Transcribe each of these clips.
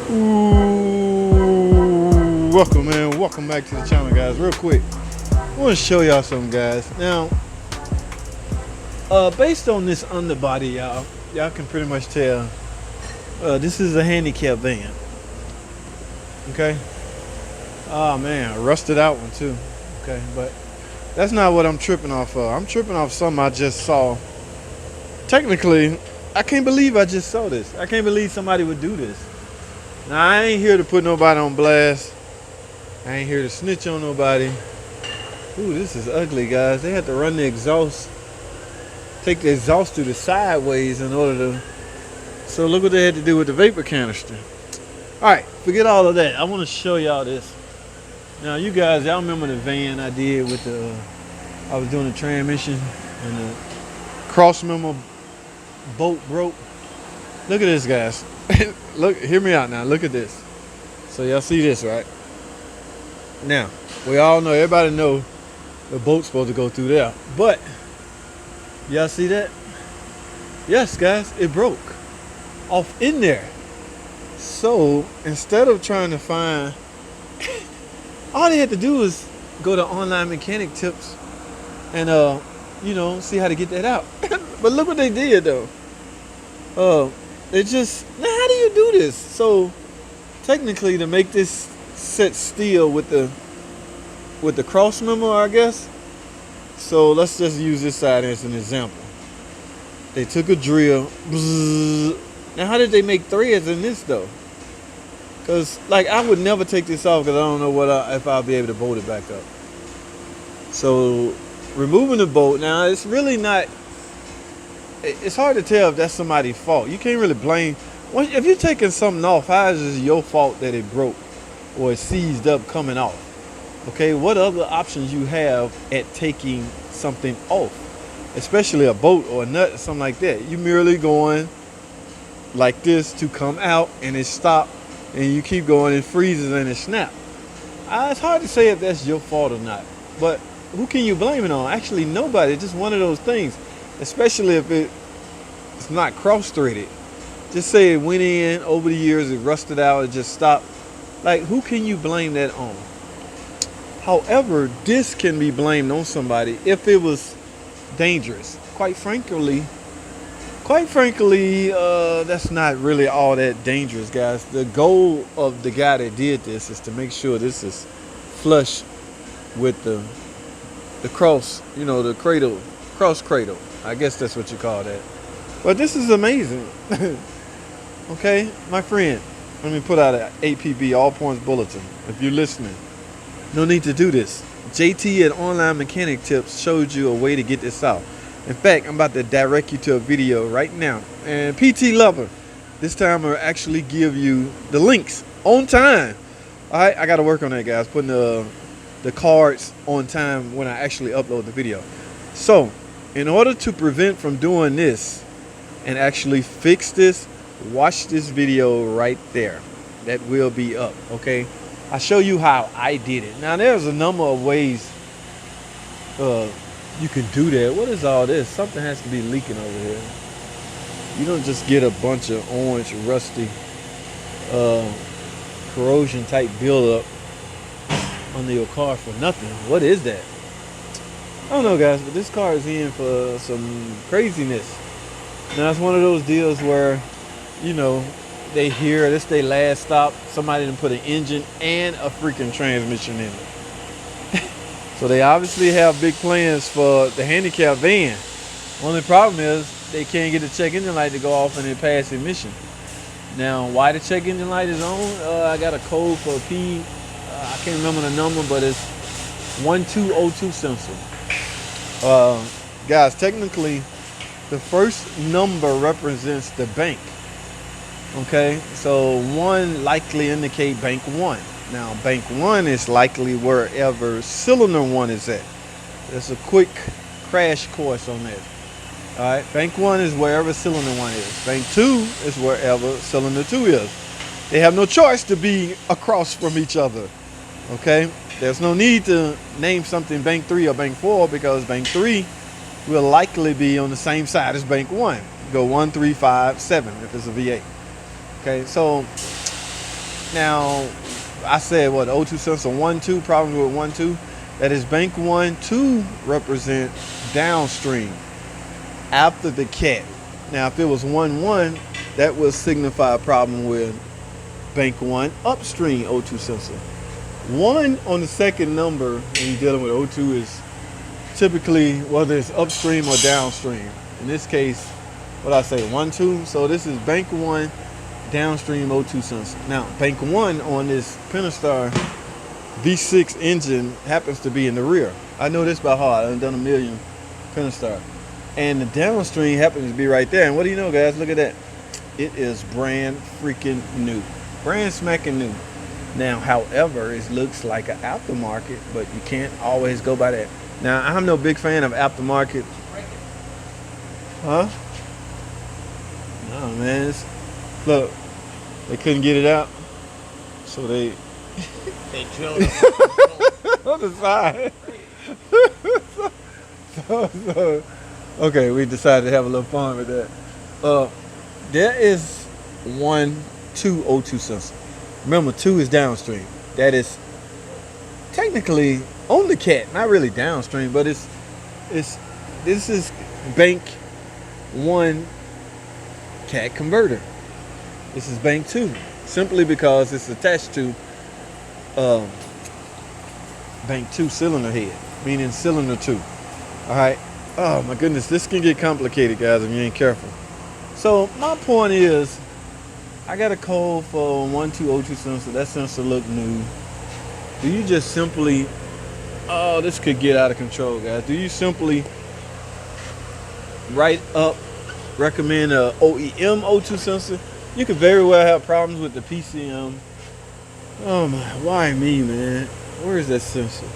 Ooh, welcome, man. Welcome back to the channel, guys. Real quick, I want to show y'all something, guys. Now, based on this underbody, y'all can pretty much tell this is a handicap van. Okay. Oh man, a rusted out one too. Okay, but that's not what I'm tripping off of. I'm tripping off something I just saw. Technically, I can't believe I just saw this. I can't believe somebody would do this. Now, I ain't here to put nobody on blast. I ain't here to snitch on nobody. Ooh, this is ugly, guys. They had to run the exhaust, take the exhaust through the sideways in order to. So look what they had to do with the vapor canister. All right, forget all of that. I want to show y'all this. Now, you guys, y'all remember the van I did with the, I was doing the transmission and the cross member bolt broke. Look at this, guys. Look, hear me out now. Look at this. So y'all see this, right? Now, we all know, everybody know the boat's supposed to go through there. But, y'all see that? Yes, guys, it broke off in there. So, instead of trying to find, all they had to do was go to online mechanic tips and, see how to get that out. But look what they did, though. It just, now how do you do this? So technically, to make this set still with the cross member, I guess. So let's just use this side as an example. They took a drill. Bzzz. Now how did they make threads in this though? Because like I would never take this off because I don't know if I'll be able to bolt it back up. So removing the bolt, now it's really not. It's hard to tell if that's somebody's fault. You can't really blame. If you're taking something off, how is it your fault that it broke or it seized up coming off? Okay, what other options you have at taking something off? Especially a bolt or a nut or something like that. You merely going like this to come out and it stopped and you keep going, it freezes and it snaps. It's hard to say if that's your fault or not. But who can you blame it on? Actually, nobody. It's just one of those things. Especially if it's not cross-threaded. Just say it went in over the years, it rusted out, it just stopped. Like, who can you blame that on? However, this can be blamed on somebody if it was dangerous. Quite frankly, that's not really all that dangerous, guys. The goal of the guy that did this is to make sure this is flush with the cross, the cradle, cross cradle. I guess that's what you call that. But this is amazing. Okay, my friend, let me put out an APB, all points bulletin. If you're listening, no need to do this. JT at Online Mechanic Tips showed you a way to get this out. In fact, I'm about to direct you to a video right now. And PT Lover, this time I'll actually give you the links on time. All right, I got to work on that, guys. Putting the cards on time when I actually upload the video. So, in order to prevent from doing this and actually fix this, watch this video right there. That will be up, okay? I'll show you how I did it. Now, there's a number of ways you can do that. What is all this? Something has to be leaking over here. You don't just get a bunch of orange, rusty, corrosion-type buildup under your car for nothing. What is that? I don't know, guys, but this car is in for some craziness. Now, it's one of those deals where, they hear this their last stop. Somebody done put an engine and a freaking transmission in it. So they obviously have big plans for the handicap van. Only problem is they can't get the check engine light to go off and then pass emission. Now, why the check engine light is on? I got a code for a P. I can't remember the number, but it's 1202 sensor. Guys, technically, the first number represents the bank. Okay, so 1 likely indicate bank 1. Now, bank 1 is likely wherever cylinder 1 is at. That's a quick crash course on that. All right, bank 1 is wherever cylinder 1 is. Bank 2 is wherever cylinder 2 is. They have no choice to be across from each other. Okay, there's no need to name something bank 3 or bank 4 because bank 3 will likely be on the same side as bank 1. Go 1, 3, 5, 7 if it's a V8. Okay, so Now, I said what, O2 sensor 1, 2, problems with 1, 2. That is bank 1, 2 represent downstream after the cat. Now, if it was 1, 1, that would signify a problem with bank 1 upstream O2 sensor. 1 on the second number when you're dealing with O2 is typically whether it's upstream or downstream. In this case, what I say, 1, 2. So this is bank 1 downstream O2 sensor. Now, bank 1 on this Pentastar V6 engine happens to be in the rear. I know this by heart. I've done a million Pentastar. And the downstream happens to be right there. And what do you know, guys? Look at that. It is brand freaking new. Brand smacking new. Now, however, it looks like an aftermarket, but you can't always go by that. Now, I'm no big fan of aftermarket. Huh? No, man. Look, they couldn't get it out, so they drilled it on the side. so, okay, we decided to have a little fun with that. There is 1, 2 O2 sensor. Remember, 2 is downstream. That is technically on the cat, not really downstream, but this is bank 1 cat converter. This is bank 2, simply because it's attached to bank 2 cylinder head, meaning cylinder 2. All right. Oh my goodness, this can get complicated, guys, if you ain't careful. So my point is, I got a code for 1, 2 O2 sensor. That sensor look new. Do you just simply, oh, this could get out of control, guys. Do you simply write up, recommend a OEM O2 sensor? You could very well have problems with the PCM. Oh my, why me, man? Where is that sensor?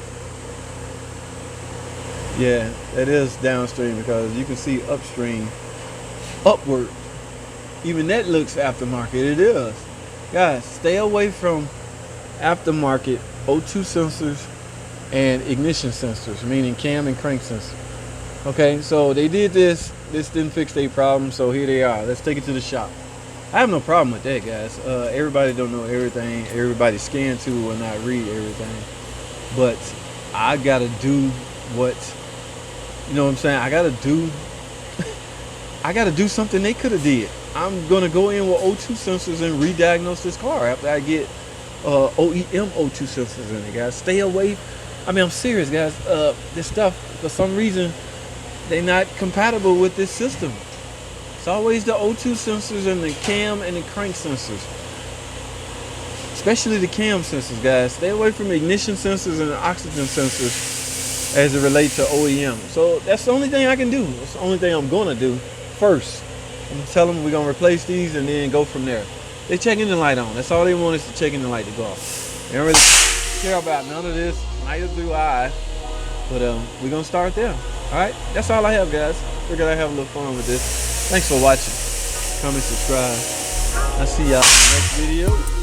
Yeah, that is downstream because you can see upstream, upward. Even that looks aftermarket. It is. Guys, stay away from aftermarket O2 sensors and ignition sensors, meaning cam and crank sensor. Okay, so they did this. This didn't fix their problem, so here they are. Let's take it to the shop. I have no problem with that, guys. Everybody don't know everything. Everybody scan to will not read everything. But I gotta do what, you know what I'm saying? I gotta do something they could have did. I'm gonna go in with O2 sensors and re-diagnose this car after I get OEM O2 sensors in it, guys. Stay away. I mean, I'm serious, guys. This stuff, for some reason, they're not compatible with this system. It's always the O2 sensors and the cam and the crank sensors. Especially the cam sensors, guys. Stay away from ignition sensors and the oxygen sensors as it relates to OEM. So that's the only thing I can do. That's the only thing I'm gonna do first. I'm gonna tell them we're gonna replace these and then go from there. They checking the light on. That's all they want is to check in the light to go off. They don't really care about none of this. Neither do I. But we're gonna start there. All right, that's all I have, guys. Figured I'd have a little fun with this. Thanks for watching. Comment, subscribe. I'll see y'all in the next video.